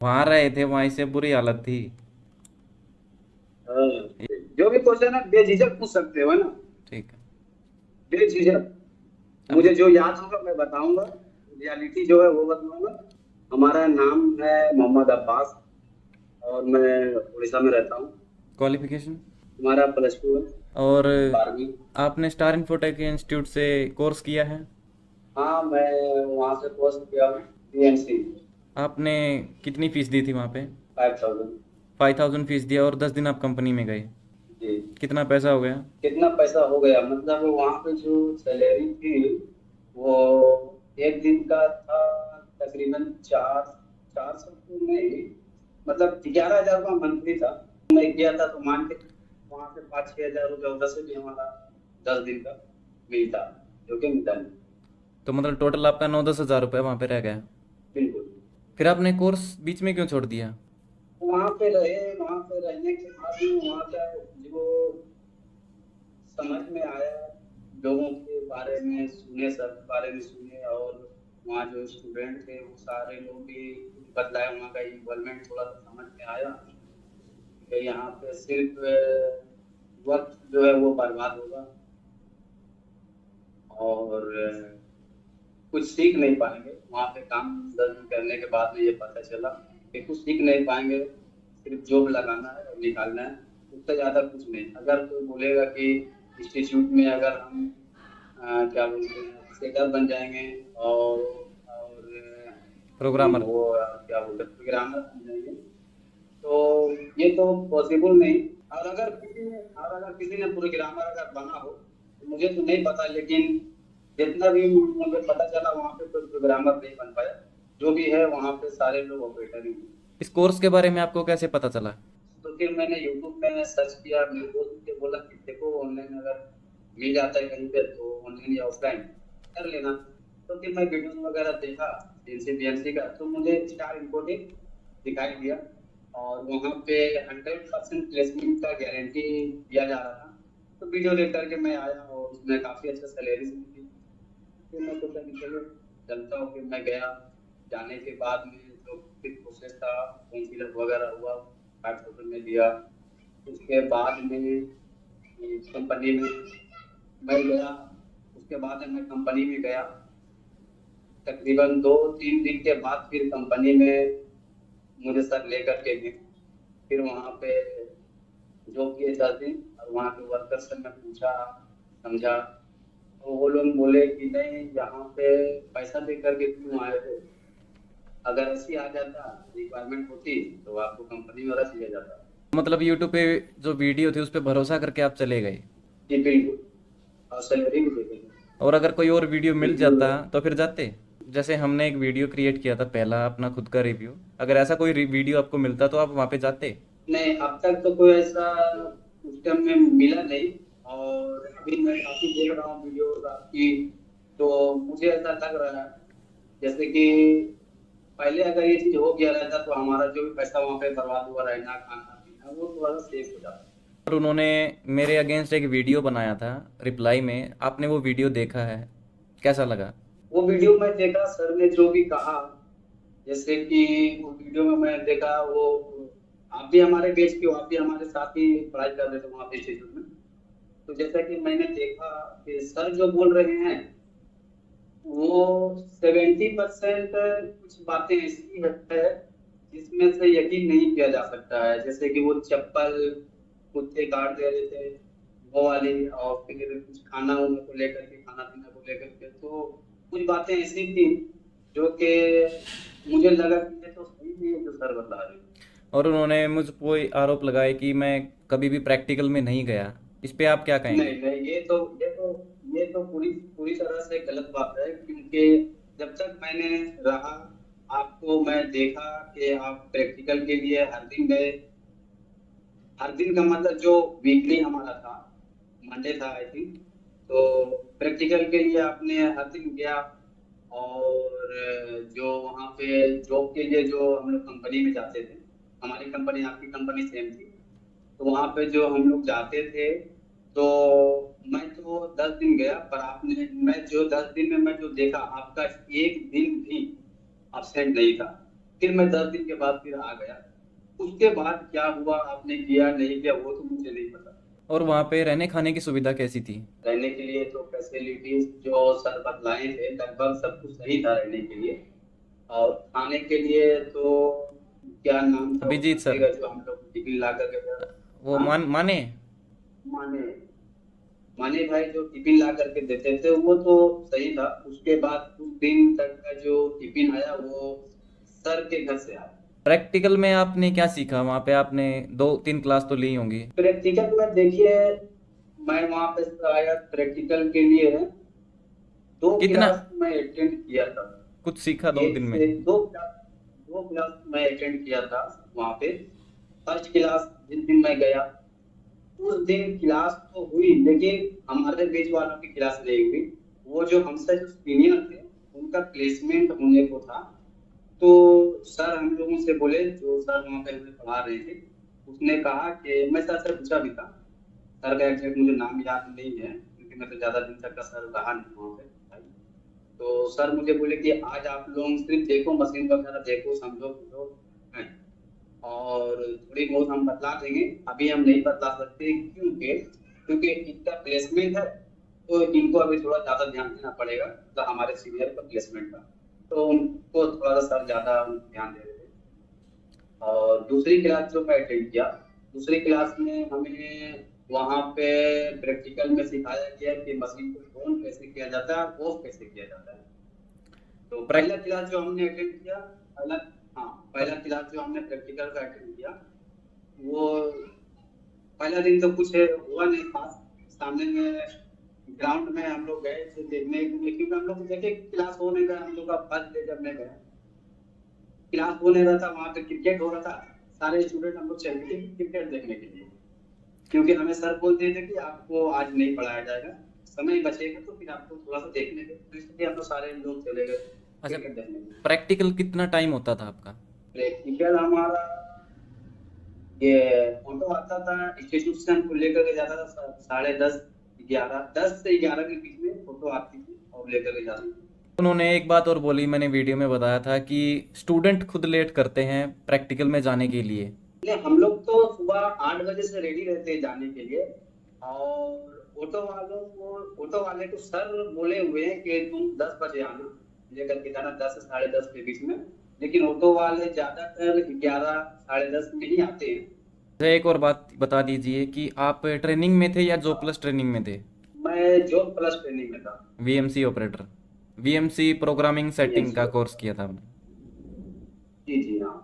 वहां रहे थे, वहीं से बुरी हालत थी। हाँ, ये- जो भी क्वेश्चन है बेझिझक पूछ सकते हो, है ना? ठीक है। बेझिझक। अब मुझे जो याद होगा मैं बताऊंगा। रियलिटी जो है वो बताऊंगा। हमारा नाम है मोहम्मद अब्बास, और मैं उड़ीसा में रहता हूँ। क्वालिफिकेशन। हमारा +2 है, और 12वीं। आपने स्टार इन्फोटेक इंस्टीट्यूट से कोर्स किया है? हाँ, मैं वहाँ से कोर्स किया हूँ, PNC। आपने कितनी फीस दी थी वहाँ पे? 5000। 5000 फीस दिया और 10 दिन आप कंपनी में गए। जी। कितना पैसा हो गया? कितना पैसा हो गया मतलब वहाँ पे जो सैलरी थी वो एक दिन का था तकरीबन 400 तो नहीं, मतलब 11,000 का मंथली था। मैं गया था तो मान के वहाँ पे 5-6 हजार रुपया उधर से भी हमारा 10 दिन का मिलता, जो कि मिलता नहीं। तो मतलब टोटल आपका 9-10 हज़ार रुपये वहाँ पे रह गया। बिल्कुल। फिर आपने कोर्स बीच में क्यों छोड़ दिया? वहाँ पे रहे, वहाँ पे रहने के बाद में वहाँ का जो समझ में आया, लोगों के बारे में सुने, सब के बारे में सुने, और वहाँ जो स्टूडेंट थे वो सारे लोग भी कुछ बदलाए, वहाँ का इन्वॉल्वमेंट थोड़ा सा समझ में आया कि यहाँ पे सिर्फ वक्त जो है वो बर्बाद होगा, और कुछ सीख नहीं पाएंगे। वहाँ पे काम 10 दिन करने के बाद में ये पता चला कि कुछ सीख नहीं पाएंगे, सिर्फ जॉब लगाना है और निकालना है, उससे ज़्यादा कुछ नहीं। अगर कोई बोलेगा कि इंस्टीट्यूट में अगर हम क्या बोलते हैं सेटअप बन जाएंगे, और प्रोग्रामर। वो क्या बोलते हैं प्रोग्रामर बन जाएंगे, तो ये तो पॉसिबल नहीं। और अगर किसी ने प्रोग्रामर अगर बना हो तो मुझे तो नहीं पता, लेकिन जितना भी मुझे पता चला वहाँ पे कोई प्रोग्रामर नहीं बन पाया। जो भी है वहाँ पे सारे लोग ऑपरेटर ही हैं। इस कोर्स के बारे में आपको कैसे पता चला? तो फिर मैंने यूट्यूब में सर्च किया, मेरे दोस्त ने बोला कि देखो ऑनलाइन अगर मिल जाता है कहीं पे तो ऑनलाइन या ऑफलाइन कर लेना। तो फिर मैं वीडियोस वगैरह देखा CNC का, तो मुझे स्टार इन्फोटेक दिखाई दिया, और वहाँ पे 100% प्लेसमेंट का गारंटी दिया जा रहा था। तो वीडियो देख करके मैं आया और उसमें काफ़ी अच्छा सैलरी मिली। फिर मैं सोचा कि चलो चलता हूँ। फिर मैं गया, जाने के बाद में जो फिर प्रोसेस था, फॉर्म फिलअप वगैरह हुआ, 5,000 में दिया। उसके बाद में कंपनी में मैं गया। उसके बाद में मैं कंपनी में गया, तकरीबन 2-3 दिन के बाद फिर कंपनी में मुझे सर लेकर के गए। फिर वहाँ पे जॉब किए 10 दिन, और वहाँ के वर्कर से मैं पूछा, समझा, तो वो लोग बोले कि नहीं यहाँ पे पैसा दे करके क्यों आए हो, अगर ऐसी आ जाता रिक्वायरमेंट होती तो आपको कंपनी में रख लिया जाता। मतलब यूट्यूब पे जो वीडियो थी उस पे भरोसा करके आप चले गए? जी बिल्कुल। और सैलरी भी देते थे। और अगर कोई और वीडियो मिल बिल्कुल। जाता तो फिर जाते? जैसे हमने एक वीडियो क्रिएट किया था पहला अपना खुद का रिव्यू, अगर ऐसा कोई वीडियो आपको मिलता तो आप वहाँ पे जाते? नहीं, अब तक तो कोई ऐसा उस टाइम में मिला नहीं। और अभी मैं काफी देख रहा हूँ वीडियोस आपकी, तो मुझे ऐसा लग रहा है जैसे कि पहले अगर ये चीज हो गया रहता तो हमारा जो भी पैसा वहाँ पे बर्बाद हुआ रहना, खाना पीना, वो थोड़ा सा सेफ हो जाता। और उन्होंने मेरे अगेंस्ट एक वीडियो बनाया था रिप्लाई में, आपने वो वीडियो देखा है? कैसा लगा? वो वीडियो मैं देखा, सर ने जो भी कहा, जैसे कि वो वीडियो में मैं देखा वो आप भी हमारे बैच के हो, आप भी हमारे साथ ही पढ़ाई कर रहे थे वहाँ पे इंस्टीट्यूट में। तो जैसा कि मैंने देखा कि सर जो बोल रहे हैं वो 70% कुछ बातें ऐसी है जिसमें से यकीन नहीं किया जा सकता है, जैसे कि वो चप्पल कुत्ते काट दे रहे थे, वो वाली, और फिर कुछ खाना उना को लेकर के, खाना पीना को लेकर के, तो कुछ बातें ऐसी थी जो कि मुझे लगा कि ये तो सही नहीं है जो सर बता रहे हैं। और उन्होंने मुझ पर ये आरोप लगाए कि मैं कभी भी प्रैक्टिकल में नहीं गया। इस पे आप क्या कहेंगे? नहीं नहीं, ये तो पूरी पूरी तरह से गलत बात है, क्योंकि जब तक मैंने रहा, आपको मैं देखा कि आप प्रैक्टिकल के लिए हर दिन गए। हर दिन का मतलब जो वीकली हमारा था, मंडे था आई थिंक, तो प्रैक्टिकल के लिए आपने हर दिन गया। और जो वहाँ पे जॉब के लिए जो हम लोग कंपनी में जाते थे, हमारी कंपनी आपकी कंपनी सेम थी, तो वहाँ पे जो हम लोग जाते थे, तो मैं तो 10 दिन गया, पर आपने मैं जो 10 दिन में मैं जो देखा, आपका एक दिन भी absent नहीं था। फिर मैं 10 दिन के बाद फिर आ गया। उसके बाद क्या हुआ, आपने किया नहीं किया, वो तो मुझे नहीं पता। और वहाँ पे रहने खाने की सुविधा कैसी थी? रहने के लिए तो फैसिलिटीज जो सर बतलाए थे लगभग सब कुछ सही था रहने के लिए। और खाने के लिए तो क्या नाम था उस अभिजीत बंदे सर, का जो हम लोग टिफिन ला करके वो हाँ, माने। माने माने भाई जो टिफिन ला करके देते थे वो तो सही था। उसके बाद कुछ दिन तक का जो टिफिन आया वो सर के घर से आया। प्रैक्टिकल में आपने क्या सीखा वहाँ पे? आपने 2-3 क्लास तो ली होंगी। प्रैक्टिकल में देखिए, मैं वहां पे आया प्रैक्टिकल के लिए, 2 क्लास कितना मैं अटेंड किया था। कुछ सीखा 2 दिन एक में? से दो क्लास मैं अटेंड किया था वहां पे। फर्स्ट क्लास जिस दिन मैं गया उस दिन क्लास तो हुई, लेकिन हमारे बैच वालों की क्लास नहीं हुई। वो जो हमसे जो सीनियर थे उनका प्लेसमेंट होने को था। तो सर हम लोगों से बोले, जो सर वहाँ पे हमें पढ़ा रहे थे, उसने कहा कि मैं सर से पूछा भी था। सर का एग्जैक्ट मुझे नाम याद नहीं है क्योंकि मैं तो ज्यादा दिन तक का सर रहा नहीं वहाँ पे। तो सर मुझे बोले कि आज आप लोग सिर्फ देखो, मशीन वगैरह देखो, समझो बुझो, हैं। और थोड़ी बहुत हम बतला देंगे, अभी हम नहीं बतला सकते क्योंकि क्योंकि इनका प्लेसमेंट है। तो इनको अभी थोड़ा ज्यादा ध्यान देना पड़ेगा, तो हमारे सीनियर का प्लेसमेंट का। तो उनको थोड़ा सा सर ज्यादा ध्यान दे रहे थे। और दूसरी क्लास जो मैं अटेंड किया, दूसरी क्लास में हमें वहाँ पे प्रैक्टिकल में सिखाया गया कि मशीन को ऑन कैसे किया जाता है, ऑफ कैसे किया जाता है। तो प्रैक पहला क्लास जो हमने अटेंड किया, पहला हाँ पहला क्लास जो हमने प्रैक्टिकल का अटेंड किया, वो पहला दिन तो कुछ हुआ नहीं खास। सामने में ग्राउंड में हम लोग गए थे देखने के लिए, क्योंकि हम लोग देखे क्लास होने का, हम लोग का फर्स्ट डे जब मैं गया क्लास होने रहा था, वहाँ पे क्रिकेट हो रहा था। सारे स्टूडेंट हम लोग चले गए क्रिकेट देखने के लिए, क्योंकि हमें सर बोलते थे कि आपको आज नहीं पढ़ाया जाएगा, समय बचेगा तो फिर आपको थोड़ा सा देखने के, तो इसलिए हम लोग सारे लोग चले गए अच्छा, क्रिकेट देखने के लिए। प्रैक्टिकल कितना टाइम होता था आपका? प्रैक्टिकल हमारा ये फोटो आता था, इंस्टीट्यूशन को लेकर के जाता था 10:30 11, 10 से 11 के बीच में फोटो आती थी और लेकर के जाती थी। उन्होंने एक बात और बोली, मैंने वीडियो में बताया था कि स्टूडेंट खुद लेट करते हैं प्रैक्टिकल में जाने के लिए। नहीं, हम लोग तो सुबह 8 बजे से रेडी रहते हैं जाने के लिए। और ऑटो वाले को सर बोले हुए हैं कि तुम 10 बजे आना, लेकर के जाना 10 से 10:30 के बीच में। लेकिन ऑटो वाले ज्यादातर 11 10:30 में ही आते हैं। मुझे एक और बात बता दीजिए कि आप ट्रेनिंग में थे या जॉब प्लस ट्रेनिंग में थे? मैं जॉब प्लस ट्रेनिंग में था। VMC operator, VMC programming setting BMC का का। कोर्स किया था आपने? जी जी हाँ।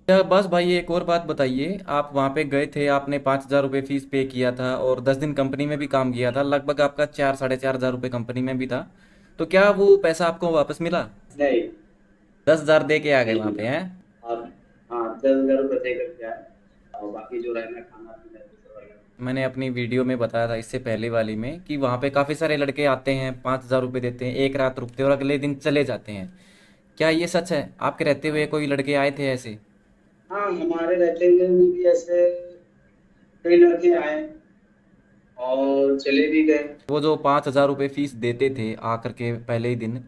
अच्छा, बस भाई एक और बात बताइए, आप वहाँ पे गए थे, आपने 5,000 रुपये फीस पे किया था और 10 दिन कंपनी में भी काम किया था, लगभग आपका 4-4.5 हज़ार रुपये कंपनी में भी था। तो क्या वो पैसा आपको वापस मिला? नहीं 10,000 दे के आ गए नहीं वहाँ पे मिला। हैं? आप हाँ 10,000 रुपये दे करके आए, और बाकी जो रहना खाना पीना ये सब वगैरह। मैंने अपनी वीडियो में बताया था इससे पहले वाली में कि वहाँ पे काफ़ी सारे लड़के आते हैं, 5,000 रुपये देते हैं, एक रात रुकते हैं और अगले दिन चले जाते हैं। क्या ये सच है? आपके रहते हुए कोई लड़के आए थे ऐसे? हाँ हमारे रहते हुए भी ऐसे कई लड़के आए और चले भी गए। वो जो 5,000 रुपये फीस देते थे आकर के पहले ही दिन,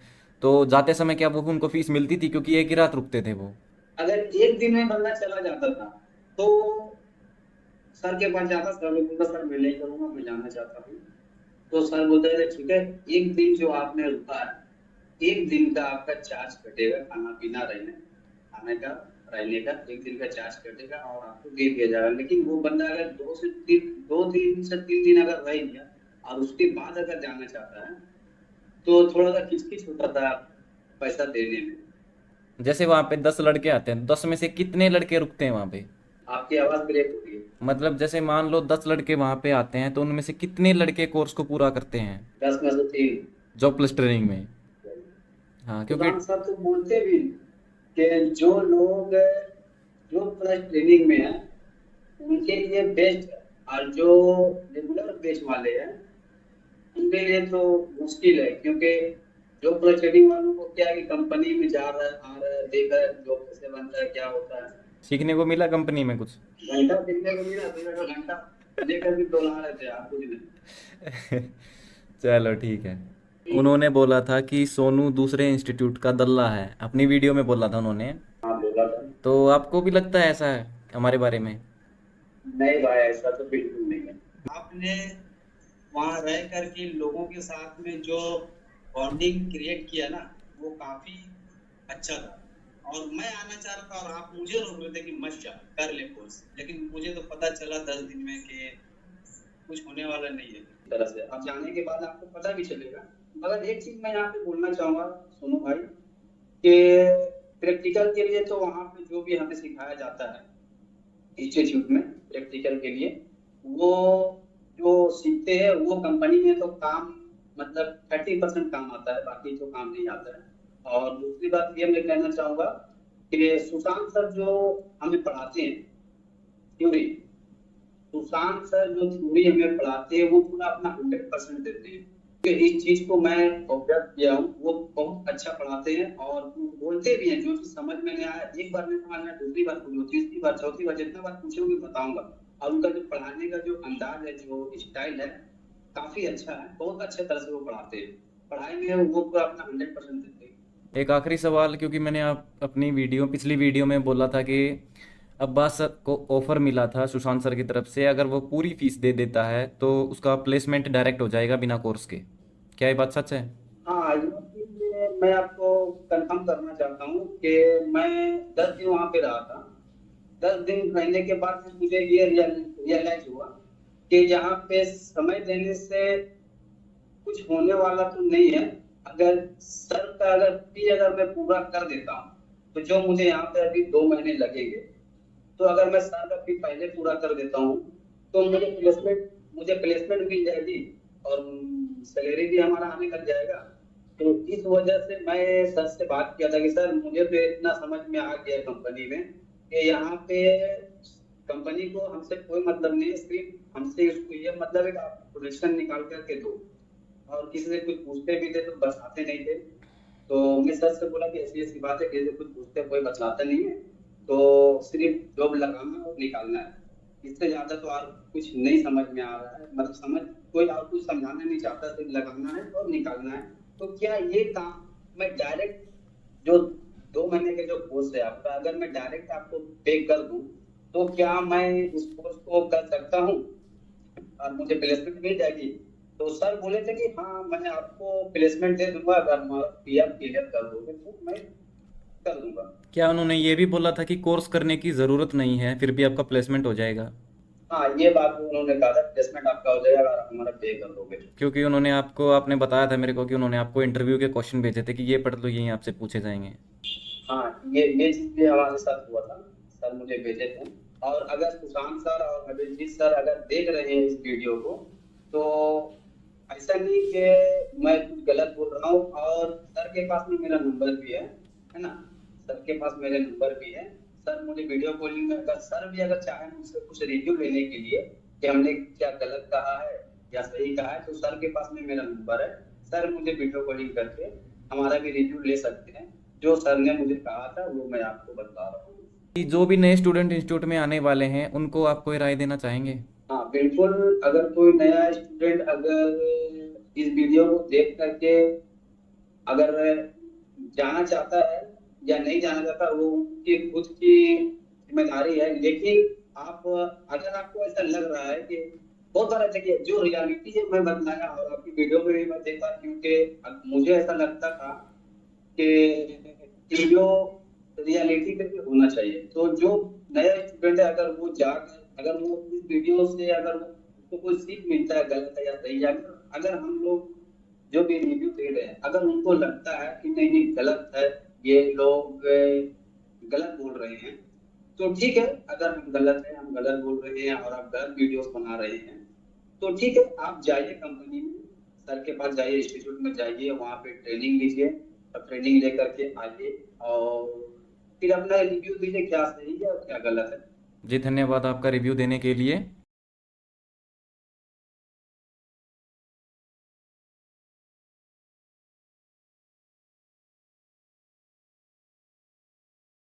तो जाते समय क्या वो उनको फीस मिलती थी, क्योंकि एक ही रात रुकते थे वो? अगर एक दिन में बंदा चला जाता था तो सर के पास जाता, सर बोलता सर मैं नहीं करूंगा, मैं जाना चाहता हूँ। तो सर बोलते थे ठीक है, एक दिन जो आपने रुका है, एक दिन का आपका चार्ज कटेगा, खाना पीना रहने खाने का रहने का एक दिन का चार्ज कटेगा और आपको दे दिया जाएगा। लेकिन वो बंदा अगर 2 दिन से 3 दिन अगर रह गया और उसके बाद अगर जाना चाहता है तो थोड़ा सा किचकिच होता था पैसा देने में। जैसे वहाँ पे 10 लड़के आते हैं, 10 में से कितने लड़के रुकते हैं वहाँ पे? आपकी आवाज ब्रेक हो रही है। मतलब जैसे मान लो 10 लड़के वहाँ पे आते हैं, तो उनमें से कितने लड़के कोर्स को पूरा करते हैं 10 में से 3। जॉब प्लस ट्रेनिंग में? हाँ, क्योंकि प्रधान साहब तो बोलते भी कि जो लोग जो प्लस ट्रेनिंग में है उनके लिए बेस्ट है, और जो रेगुलर बेच वाले हैं उनके लिए तो मुश्किल है, क्योंकि जो प्लस ट्रेनिंग वालों को क्या है कि कंपनी में जा रहा है आ रहा है, देख रहा है जो कैसे बनता है क्या होता है। सीखने को मिला कंपनी में कुछ? घंटा देखने को मिला, पूरा का घंटा लेकर भी डोला रहे थे आप कुछ नहीं। चलो ठीक है। उन्होंने बोला था कि सोनू दूसरे इंस्टीट्यूट का दल्ला है, अपनी वीडियो में बोला था उन्होंने। हाँ बोला था। तो आपको भी लगता है ऐसा है हमारे बारे में? नहीं भाई, ऐसा तो बिल्कुल नहीं है। आपने वहाँ रह कर के लोगों के साथ में जो बॉन्डिंग क्रिएट किया ना, वो काफी अच्छा था। और मैं आना चाह रहा था और आप मुझे रोक रहे थे कि मत जा, कर ले कोर्स, लेकिन मुझे तो पता चला 10 दिन में कि कुछ होने वाला नहीं है। इस तरह से अब जाने के बाद आपको पता भी चलेगा। मगर एक चीज मैं यहाँ पे बोलना चाहूंगा, सुनो भाई, कि प्रैक्टिकल के लिए तो वहाँ पे जो भी हमें सिखाया जाता है इंस्टीट्यूट में प्रैक्टिकल के लिए, वो जो सीखते हैं वो कंपनी में तो काम, मतलब 30% काम आता है, बाकी तो काम नहीं आता है। और दूसरी बात ये मैं कहना चाहूंगा कि सुशांत सर जो हमें पढ़ाते हैं थ्योरी, सुशांत सर जो थ्योरी हमें पढ़ाते हैं वो पूरा अपना 100% देते हैं। तो इस चीज को मैं ऑब्जर्व किया हूँ, वो बहुत अच्छा पढ़ाते हैं और वो बोलते भी हैं। जो चीज समझ में नहीं आया एक बार में समझ में आया, दूसरी बार पूछो, तीसरी बार, चौथी बार, जितना बार पूछोगे बताऊंगा। और उनका जो पढ़ाने का जो अंदाज है, जो स्टाइल है, काफी अच्छा है। बहुत अच्छे तरह से वो पढ़ाते हैं। पढ़ाई में वो पूरा अपना 100% देते हैं। एक आखिरी सवाल, क्योंकि मैंने आप अपनी वीडियो पिछली वीडियो में बोला था कि अब्बास सर को ऑफर मिला था सुशांत सर की तरफ से, अगर वो पूरी फीस दे देता है तो उसका प्लेसमेंट डायरेक्ट हो जाएगा बिना कोर्स के। क्या ये बात सच है? हाँ, ये चीज़ मैं आपको कंफर्म करना चाहता हूँ कि मैं 10 दिन वहाँ पे रहा था। 10 दिन रहने के बाद फिर मुझे ये रियलाइज हुआ कि यहाँ पे समय देने से कुछ होने वाला तो नहीं है। अगर सर का अगर फी अगर मैं पूरा कर देता हूँ, तो जो मुझे यहाँ पे अभी 2 महीने लगेंगे, तो अगर मैं सर का फी पहले पूरा कर देता हूँ तो मुझे प्लेसमेंट मिल जाएगी और सैलरी भी हमारा आने लग जाएगा। तो इस वजह से मैं सर से बात किया था कि सर मुझे तो इतना समझ में आ गया कंपनी में कि यहाँ पे कंपनी को हमसे कोई मतलब नहीं है, सिर्फ हमसे उसको ये मतलब है कि आप प्रोडक्शन निकाल करके दो। और किसी से कुछ पूछते भी थे तो बताते नहीं थे। तो मैं सर से बोला कि ऐसी ऐसी बात है, किसी से कुछ पूछते कोई बतलाता नहीं है, तो सिर्फ जॉब लगाना और निकालना है। इससे ज्यादा तो और कुछ नहीं समझ में आ रहा है, मतलब समझ कोई और कुछ समझाना नहीं चाहता, सिर्फ लगाना है और निकालना है। तो क्या ये काम मैं डायरेक्ट, जो 2 महीने के जो कोर्स है आपका, अगर मैं डायरेक्ट आपको पे कर दूं, तो क्या मैं इस कोर्स को कर सकता हूँ और मुझे प्लेसमेंट मिल जाएगी? तो सर बोले थे कि हाँ, मैं आपको प्लेसमेंट दे दूंगा अगर हमारा पीएफ क्लियर कर दोगे तो मैं कर दूंगा। क्या उन्होंने ये भी बोला था कि कोर्स करने की ज़रूरत नहीं है फिर भी आपका प्लेसमेंट हो जाएगा? हाँ, ये बात भी उन्होंने कहा था, प्लेसमेंट आपका हो जाएगा अगर आप हमारा पे कर दोगे। क्योंकि आपने बताया था मेरे को कि उन्होंने आपको इंटरव्यू के क्वेश्चन भेजे थे कि ये पढ़ लो, यही आपसे पूछे जाएंगे। हाँ, ये चीज भी हमारे साथ हुआ था। सर मुझे भेजे थे। और अगर सुशांत सर और अभिजीत सर अगर देख रहे हैं इस वीडियो को, तो ऐसा नहीं कि मैं कुछ गलत बोल रहा हूँ। और सर के पास में मेरा नंबर भी है ना? सर के पास मेरे नंबर भी है। सर मुझे वीडियो कॉलिंग में, अगर सर भी अगर चाहे मुझसे कुछ रिव्यू लेने के लिए कि हमने क्या गलत कहा है या सही कहा है, तो सर के पास में मेरा नंबर है। सर मुझे वीडियो कॉलिंग करके हमारा भी रिव्यू ले सकते हैं। जो सर ने मुझे कहा था वो मैं आपको बता रहा हूँ। कि जो भी नए स्टूडेंट इंस्टीट्यूट में आने वाले हैं उनको आप कोई राय देना चाहेंगे? हाँ बिल्कुल, अगर कोई नया स्टूडेंट अगर इस वीडियो को देख करके अगर जाना चाहता है या नहीं जाना चाहता, वो उसकी खुद की जिम्मेदारी है। लेकिन आप, अगर आपको ऐसा लग रहा है कि बहुत बार देखिए जो रियलिटी है मैं बतलाया और आपकी वीडियो में भी मैं देखा, क्योंकि मुझे ऐसा लगता था कि वीडियो रियलिटी पे भी होना चाहिए। तो जो नया स्टूडेंट है अगर वो जाकर, अगर वो इस वीडियो से अगर वो उसको कोई सीख मिलता है गलत है या सही है, अगर अगर हम लोग जो भी रिव्यू दे रहे हैं अगर उनको लगता है कि नहीं नहीं गलत है, ये लोग गलत बोल रहे हैं, तो ठीक है। अगर हम गलत है, हम गलत बोल रहे हैं और आप गलत वीडियोस बना रहे हैं, तो ठीक है, आप जाइए कंपनी में, सर के पास जाइए, इंस्टीट्यूट में जाइए, वहाँ पे ट्रेनिंग लीजिए और ट्रेनिंग लेकर के आइए और फिर अपना रिव्यू दीजिए क्या सही है और क्या गलत है। जी, धन्यवाद आपका रिव्यू देने के लिए।